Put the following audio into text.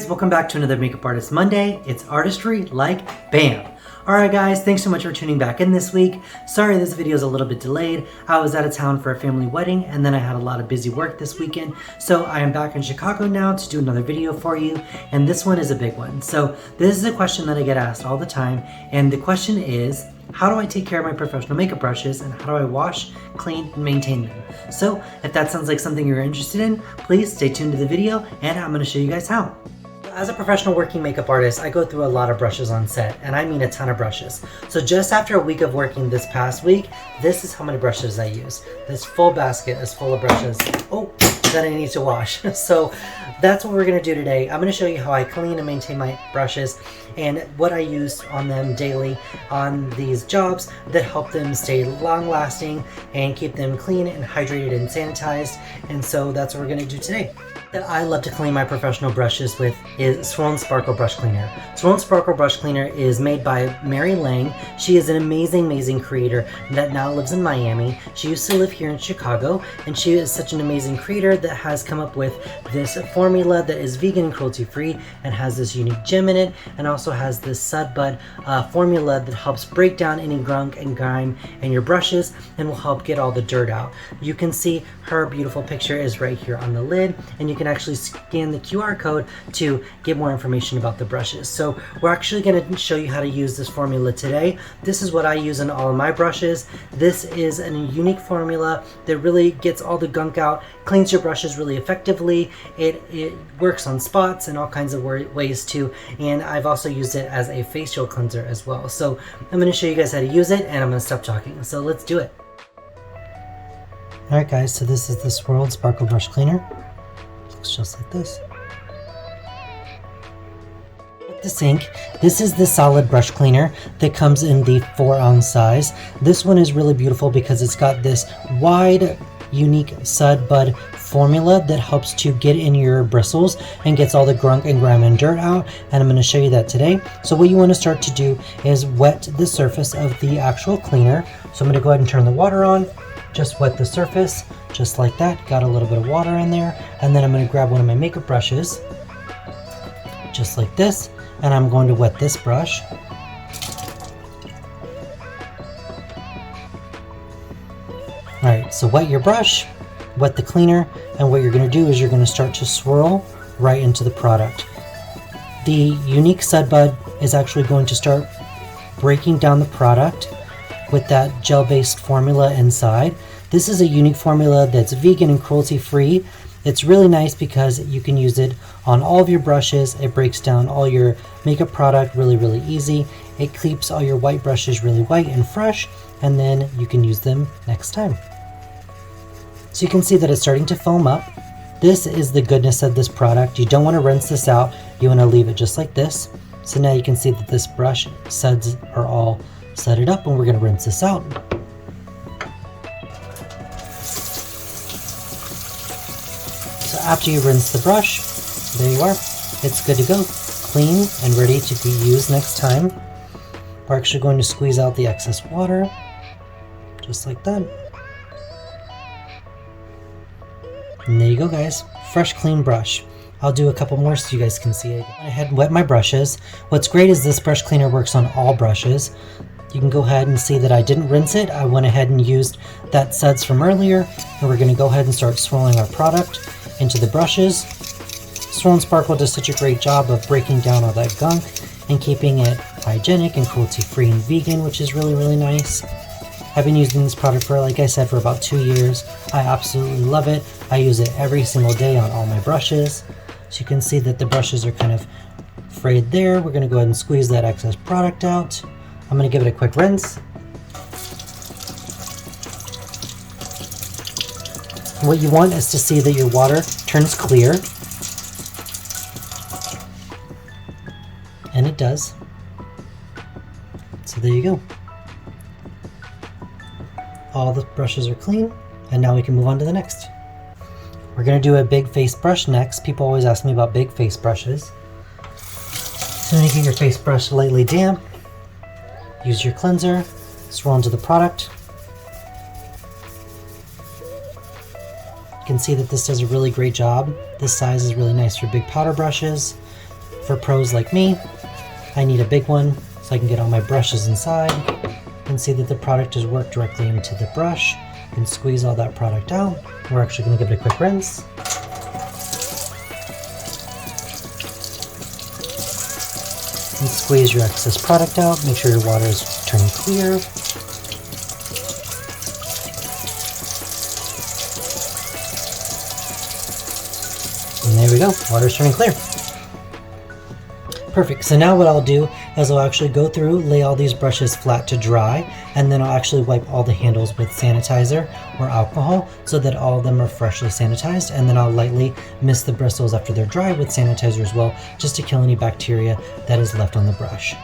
welcome back to another Makeup Artist Monday. It's artistry like bam. Alright guys, thanks so much for tuning back in this week. Sorry this video is a little bit delayed. I was out of town for a family wedding and then I had a lot of busy work this weekend. So I am back in Chicago now to do another video for you, and this one is a big one. So this is a question that I get asked all the time, and the question is, how do I take care of my professional makeup brushes and how do I wash, clean, and maintain them? So if that sounds like something you're interested in, please stay tuned to the video and I'm going to show you guys how. As a professional working makeup artist, I go through a lot of brushes on set, and I mean a ton of brushes. So just after a week of working this past week, this is how many brushes I use. This full basket is full of brushes. Oh, that I need to wash. So that's what we're going to do today. I'm going to show you how I clean and maintain my brushes and what I use on them daily on these jobs that help them stay long lasting and keep them clean and hydrated and sanitized. And so that's what we're going to do today. That I love to clean my professional brushes with is Swirl Sparkle brush cleaner. Swirl Sparkle brush cleaner is made by Mary Lang. She is an amazing creator that now lives in Miami. She used to live here in Chicago, and she is such an amazing creator that has come up with this formula that is vegan and cruelty free and has this unique gem in it, and also has this sud bud formula that helps break down any gunk and grime in your brushes and will help get all the dirt out. You can see her beautiful picture is right here on the lid, and you can actually scan the QR code to get more information about the brushes. So we're actually going to show you how to use this formula today. This is what I use in all of my brushes. This is a unique formula that really gets all the gunk out, cleans your brushes really effectively. It works on spots and all kinds of ways too, and I've also used it as a facial cleanser as well. So I'm going to show you guys how to use it, and I'm going to stop talking. So let's do it. Alright guys, so this is the Swirl Sparkle brush cleaner. Looks just like this. The sink. This is the solid brush cleaner that comes in the 4-ounce size. This one is really beautiful because it's got this wide, unique sud bud formula that helps to get in your bristles and gets all the grunk and grime and dirt out, and I'm going to show you that today. So what you want to start to do is wet the surface of the actual cleaner. So I'm going to go ahead and turn the water on. Just wet the surface, just like that. Got a little bit of water in there, and then I'm going to grab one of my makeup brushes, just like this, and I'm going to wet this brush. Alright, so wet your brush, wet the cleaner, and what you're going to do is you're going to start to swirl right into the product. The unique sud bud is actually going to start breaking down the product with that gel-based formula inside. This is a unique formula that's vegan and cruelty-free. It's really nice because you can use it on all of your brushes. It breaks down all your makeup product really easy. It keeps all your white brushes really white and fresh, and then you can use them next time. So you can see that it's starting to foam up. This is the goodness of this product. You don't want to rinse this out. You want to leave it just like this. So now you can see that this brush suds are all set it up, and we're going to rinse this out. So after you rinse the brush, there you are. It's good to go, clean and ready to be used next time. We're actually going to squeeze out the excess water, just like that. And there you go guys, fresh clean brush. I'll do a couple more so you guys can see it. I went ahead and wet my brushes. What's great is this brush cleaner works on all brushes. You can go ahead and see that I didn't rinse it. I went ahead and used that suds from earlier, and we're going to go ahead and start swirling our product into the brushes. Swirl Sparkle does such a great job of breaking down all that gunk and keeping it hygienic and cruelty-free and vegan, which is really nice. I've been using this product for, like I said, for about 2 years. I absolutely love it. I use it every single day on all my brushes. So you can see that the brushes are kind of frayed there. We're going to go ahead and squeeze that excess product out. I'm going to give it a quick rinse. What you want is to see that your water turns clear. And it does. So there you go. All the brushes are clean, and now we can move on to the next. We're going to do a big face brush next. People always ask me about big face brushes. So when you get your face brush lightly damp, use your cleanser, swirl into the product. You can see that this does a really great job. This size is really nice for big powder brushes. for pros like me, I need a big one so I can get all my brushes inside and see that the product is worked directly into the brush and squeeze all that product out. We're actually going to give it a quick rinse. And squeeze your excess product out. Make sure your water is turning clear. And there we go, water's turning clear. Perfect, so now what I'll do is I'll actually go through, lay all these brushes flat to dry, and then I'll actually wipe all the handles with sanitizer or alcohol so that all of them are freshly sanitized, and then I'll lightly mist the bristles after they're dry with sanitizer as well, just to kill any bacteria that is left on the brush.